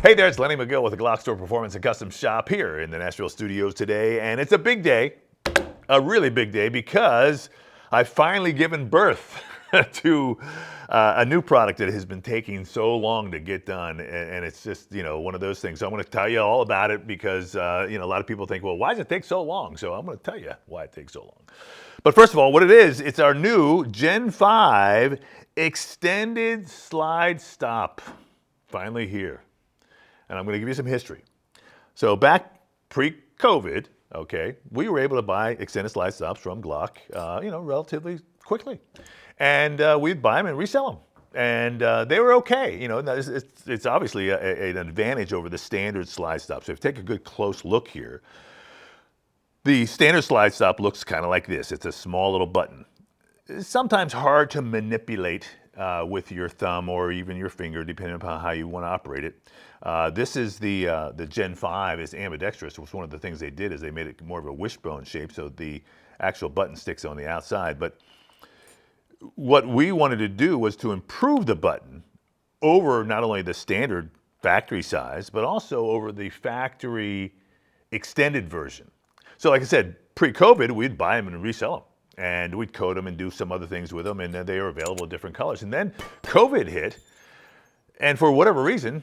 Hey there, it's Lenny McGill with the GlockStore Performance and Custom Shop here in the Nashville studios today. And it's a big day, a really big day, because I've finally given birth to a new product that has been taking so long to get done. And it's just, one of those things. So I'm going to tell you all about it because, a lot of people think, well, why does it take so long? So I'm going to tell you why it takes so long. But first of all, what it is, it's our new Gen 5 extended slide stop. Finally here. And I'm going to give you some history. So back pre-COVID, okay, we were able to buy extended slide stops from Glock, relatively quickly, and we'd buy them and resell them, and they were okay. It's obviously an advantage over the standard slide stop. So if you take a good close look here, the standard slide stop looks kind of like this. It's a small little button. It's sometimes hard to manipulate with your thumb or even your finger, depending upon how you want to operate it. This is the Gen 5 is ambidextrous, which one of the things they did is they made it more of a wishbone shape, so the actual button sticks on the outside. But what we wanted to do was to improve the button over not only the standard factory size, but also over the factory extended version. So like I said, pre-COVID, we'd buy them and resell them. And we'd coat them and do some other things with them, and they are available in different colors. And then COVID hit, and for whatever reason,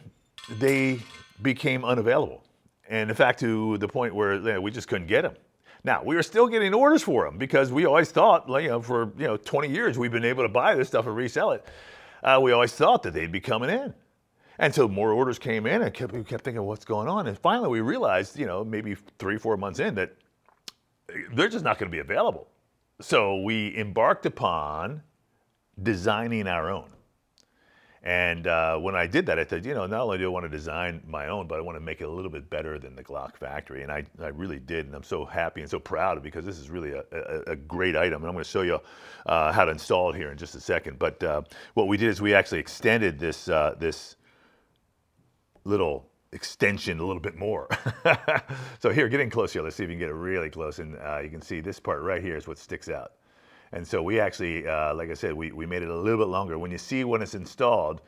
they became unavailable. And in fact, to the point where we just couldn't get them. Now, we were still getting orders for them because we always thought, for 20 years, we've been able to buy this stuff and resell it. We always thought that they'd be coming in. And so more orders came in, and we kept thinking, what's going on? And finally, we realized, maybe 3-4 months in, that they're just not going to be available. So we embarked upon designing our own. And when I did that, I said, not only do I want to design my own, but I want to make it a little bit better than the Glock factory. And I really did. And I'm so happy and so proud because this is really a great item. And I'm going to show you how to install it here in just a second. But what we did is we actually extended this little extension a little bit more. So here, get in close here. Let's see if you can get it really close. And you can see this part right here is what sticks out. And so we actually, like I said, we made it a little bit longer. When you see when it's installed,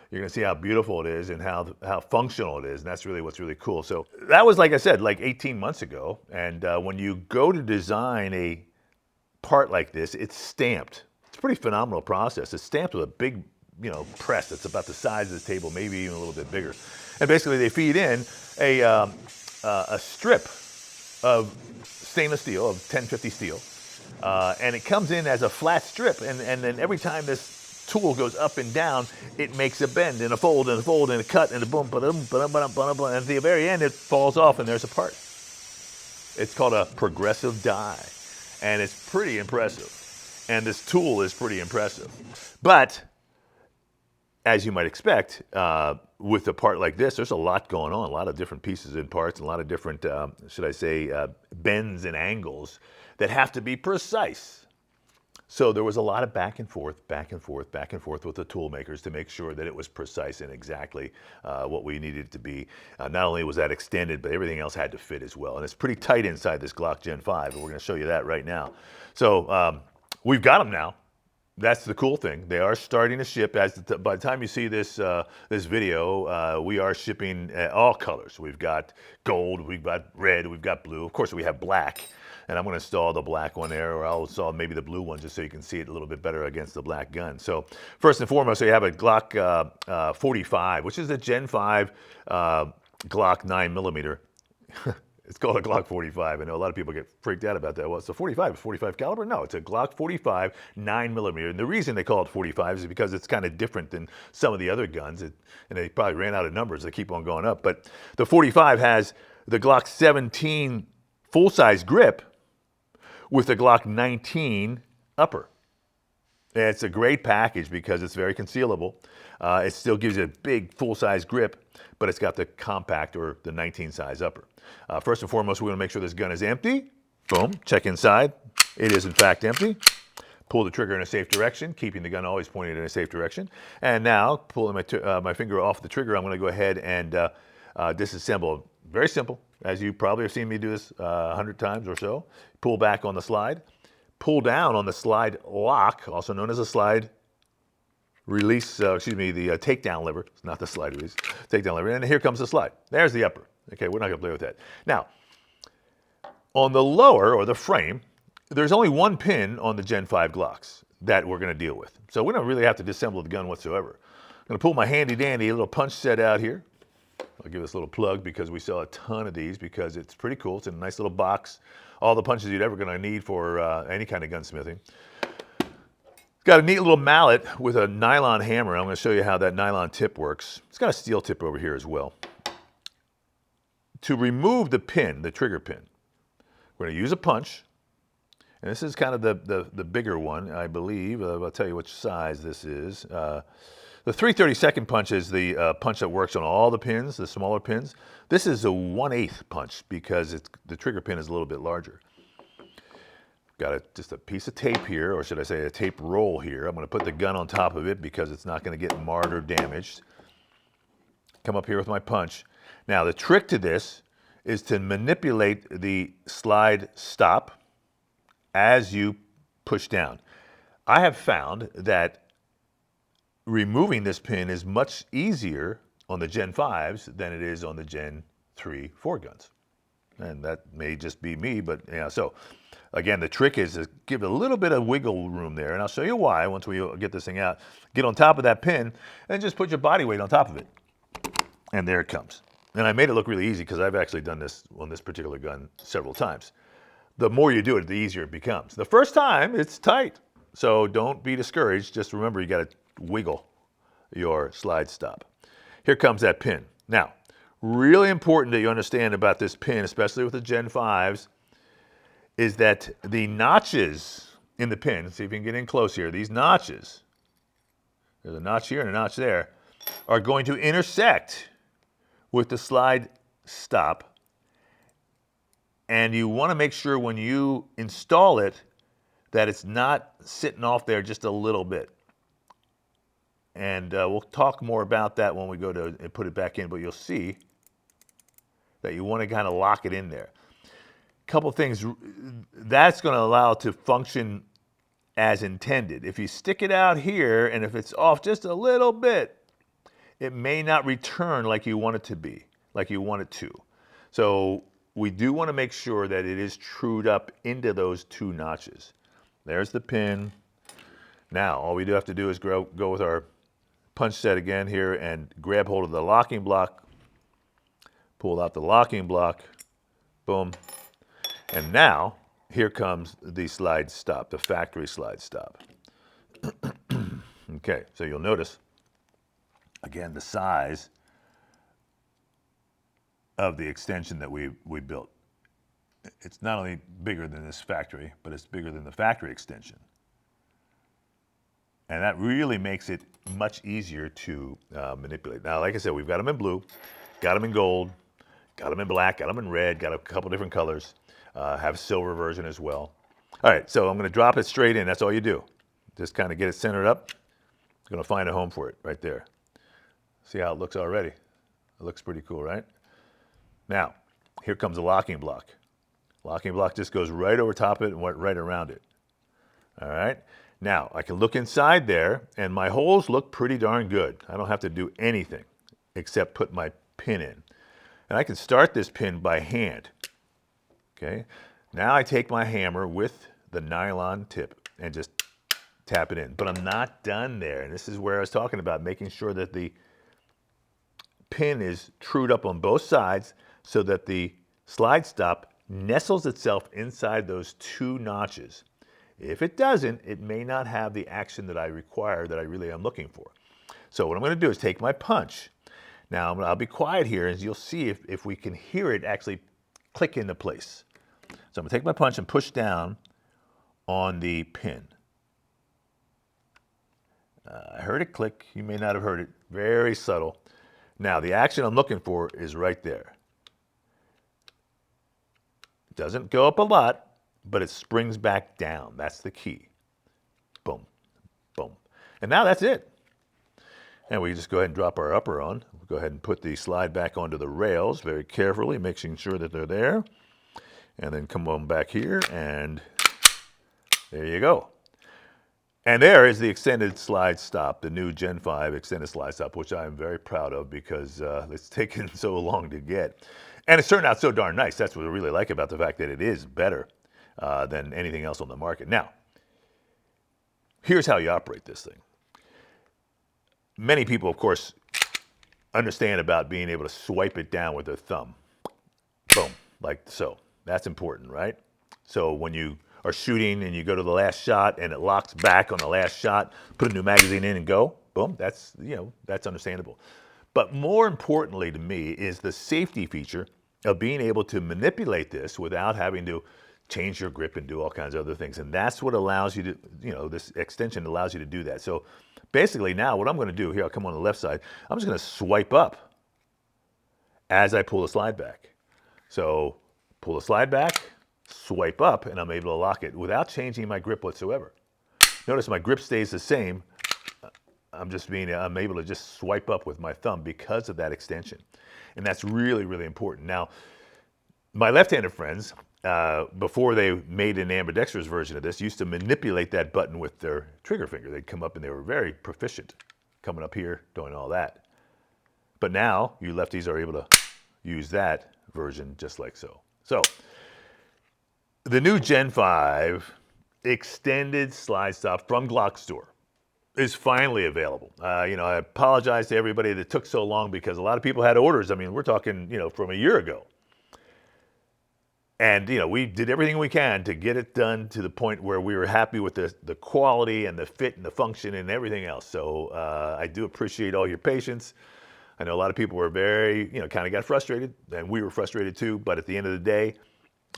you're going to see how beautiful it is and how functional it is. And that's really what's really cool. So that was, like I said, like 18 months ago. And when you go to design a part like this, it's stamped. It's a pretty phenomenal process. It's stamped with a big, press that's about the size of this table, maybe even a little bit bigger. And basically, they feed in a strip of stainless steel, of 1050 steel, and it comes in as a flat strip. And then every time this tool goes up and down, it makes a bend and a fold and a fold and a cut and a boom, ba-dum, ba-dum, ba-dum, ba-dum, ba-dum, and at the very end, it falls off and there's a part. It's called a progressive die, and it's pretty impressive. And this tool is pretty impressive. But as you might expect, with a part like this, there's a lot going on, a lot of different pieces and parts, and a lot of different, bends and angles that have to be precise. So there was a lot of back and forth, back and forth, back and forth with the tool makers to make sure that it was precise and exactly what we needed it to be. Not only was that extended, but everything else had to fit as well. And it's pretty tight inside this Glock Gen 5, and we're going to show you that right now. So we've got them now. That's the cool thing. They are starting to ship. By the time you see this this video, we are shipping all colors. We've got gold, we've got red, we've got blue. Of course, we have black, and I'm going to install the black one there, or I'll install maybe the blue one just so you can see it a little bit better against the black gun. So first and foremost, we have a Glock 45, which is a Gen 5 Glock 9mm. It's called a Glock 45. I know a lot of people get freaked out about that. Well, it's a 45. It's 45 caliber? No, it's a Glock 45 9mm. And the reason they call it 45 is because it's kind of different than some of the other guns. And they probably ran out of numbers. They keep on going up. But the 45 has the Glock 17 full-size grip with the Glock 19 upper. And it's a great package because it's very concealable. It still gives you a big full-size grip, but it's got the compact or the 19 size upper. First and foremost, we want to make sure this gun is empty. Boom, check inside. It is in fact empty. Pull the trigger in a safe direction, keeping the gun always pointed in a safe direction. And now, pulling my finger off the trigger, I'm going to go ahead and disassemble. Very simple, as you probably have seen me do this 100 times or so. Pull back on the slide. Pull down on the slide lock, also known as a slide release, excuse me, the takedown lever. It's not the slide release, takedown lever. And here comes the slide. There's the upper. Okay, we're not going to play with that. Now, on the lower, or the frame, there's only one pin on the Gen 5 Glocks that we're going to deal with. So we don't really have to disassemble the gun whatsoever. I'm going to pull my handy dandy little punch set out here. I'll give this a little plug because we sell a ton of these because it's pretty cool. It's in a nice little box. All the punches you'd ever going to need for any kind of gunsmithing. It's got a neat little mallet with a nylon hammer. I'm going to show you how that nylon tip works. It's got a steel tip over here as well. To remove the pin, the trigger pin, we're going to use a punch. And this is kind of the bigger one, I believe. I'll tell you which size this is. The 3/32 punch is the punch that works on all the pins, the smaller pins. This is a 1/8 punch because the trigger pin is a little bit larger. Got just a piece of tape here, or should I say a tape roll here. I'm going to put the gun on top of it because it's not going to get marred or damaged. Come up here with my punch. Now the trick to this is to manipulate the slide stop as you push down. I have found that removing this pin is much easier on the Gen 5s than it is on the Gen 3 4 guns. And that may just be me, but yeah, so again, the trick is to give a little bit of wiggle room there, and I'll show you why once we get this thing out. Get on top of that pin and just put your body weight on top of it. And there it comes. And I made it look really easy because I've actually done this on this particular gun several times. The more you do it, the easier it becomes. The first time, it's tight. So don't be discouraged. Just remember, you got to wiggle your slide stop. Here comes that pin. Now, really important that you understand about this pin, especially with the Gen 5s, is that the notches in the pin, see if you can get in close here, these notches, there's a notch here and a notch there, are going to intersect with the slide stop. And you want to make sure when you install it that it's not sitting off there just a little bit. And we'll talk more about that when we go to put it back in, but you'll see that you want to kind of lock it in there. Couple things, that's going to allow it to function as intended. If you stick it out here and if it's off just a little bit, it may not return like you want it to be, like you want it to. So we do want to make sure that it is trued up into those two notches. There's the pin. Now, all we do have to do is go with our punch set again here and grab hold of the locking block, pull out the locking block, boom. And now, here comes the slide stop, the factory slide stop. Okay, so you'll notice, again, the size of the extension that we built. It's not only bigger than this factory, but it's bigger than the factory extension. And that really makes it much easier to manipulate. Now, like I said, we've got them in blue, got them in gold, got them in black, got them in red, got a couple different colors. Have silver version as well. All right, so I'm going to drop it straight in. That's all you do. Just kind of get it centered up. I'm going to find a home for it right there. See how it looks already? It looks pretty cool, right? Now, here comes the locking block. Locking block just goes right over top of it and right around it. All right? Now, I can look inside there, and my holes look pretty darn good. I don't have to do anything except put my pin in. And I can start this pin by hand. Okay? Now I take my hammer with the nylon tip and just tap it in. But I'm not done there. And this is where I was talking about making sure that the pin is trued up on both sides so that the slide stop nestles itself inside those two notches. If it doesn't, it may not have the action that I require, that I really am looking for. So what I'm going to do is take my punch. Now I'll be quiet here, as you'll see if we can hear it actually click into place. So I'm going to take my punch and push down on the pin. I heard it click. You may not have heard it. Very subtle. Now the action I'm looking for is right there. It doesn't go up a lot, but it springs back down. That's the key. Boom, boom. And now that's it. And we just go ahead and drop our upper on. We'll go ahead and put the slide back onto the rails very carefully, making sure that they're there. And then come on back here, and there you go. And there is the extended slide stop, the new Gen 5 extended slide stop, which I am very proud of because it's taken so long to get. And it's turned out so darn nice. That's what I really like about the fact that it is better than anything else on the market. Now, here's how you operate this thing. Many people, of course, understand about being able to swipe it down with their thumb. Boom, like so. That's important, right? So when you are shooting and you go to the last shot and it locks back on the last shot, put a new magazine in and go, boom, that's, that's understandable. But more importantly to me is the safety feature of being able to manipulate this without having to change your grip and do all kinds of other things. And that's what allows you to, this extension allows you to do that. So basically now what I'm going to do here, I'll come on the left side, I'm just going to swipe up as I pull the slide back. So pull the slide back, swipe up, and I'm able to lock it without changing my grip whatsoever. Notice my grip stays the same. I'm able to just swipe up with my thumb because of that extension. And that's really, really important. Now, my left-handed friends, before they made an ambidextrous version of this, used to manipulate that button with their trigger finger. They'd come up and they were very proficient coming up here, doing all that. But now, you lefties are able to use that version just like so. So, the new Gen 5 extended slide stop from GlockStore is finally available. I apologize to everybody that took so long because a lot of people had orders. I mean, we're talking, from a year ago. And, we did everything we can to get it done to the point where we were happy with the quality and the fit and the function and everything else. So I do appreciate all your patience. I know a lot of people were very, kind of got frustrated, and we were frustrated too. But at the end of the day,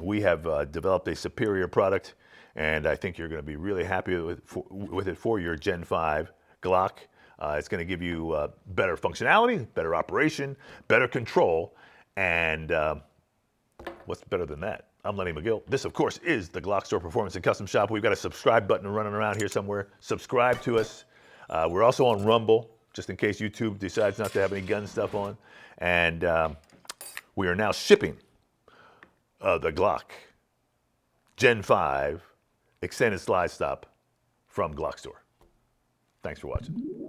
we have developed a superior product, and I think you're going to be really happy with it for your Gen 5 Glock. It's going to give you better functionality, better operation, better control, and what's better than that? I'm Lenny McGill. This, of course, is the GlockStore Performance and Custom Shop. We've got a subscribe button running around here somewhere. Subscribe to us. We're also on Rumble, just in case YouTube decides not to have any gun stuff on. And we are now shipping the Glock Gen 5 extended slide stop from GlockStore. Thanks for watching.